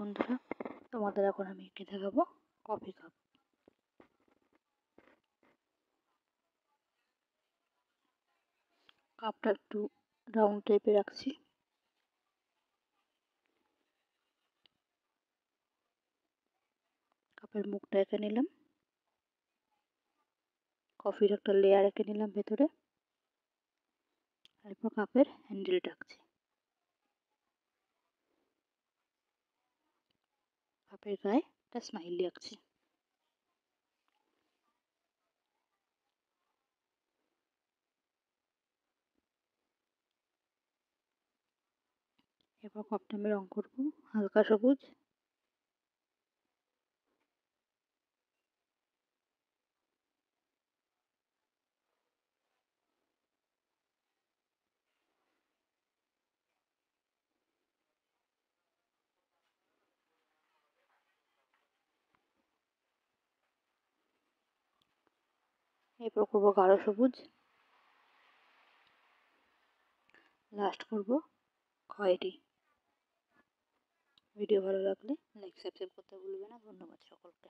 বন্ধুরা, তোমাদের এখন আমি এঁকে দেখাবো কফি কাপ। কাপটা একটু রাউন্ড টাইপে রাখছি। কাপের মুখটা এঁকে নিলাম, কফির একটা লেয়ার এঁকে নিলাম ভেতরে, এরপর কাপের হ্যান্ডেল রাখছি। কাপের গায়ে একটা স্মাইলি আঁকছি। এরপর কাপটা আমি রং করবো হালকা সবুজ। এরপর করবো গাঢ় সবুজ, লাস্ট করবো খয়েরি। ভিডিও ভালো লাগলে লাইক সাবস্ক্রাইব করতে ভুলবে না। ধন্যবাদ সকলকে।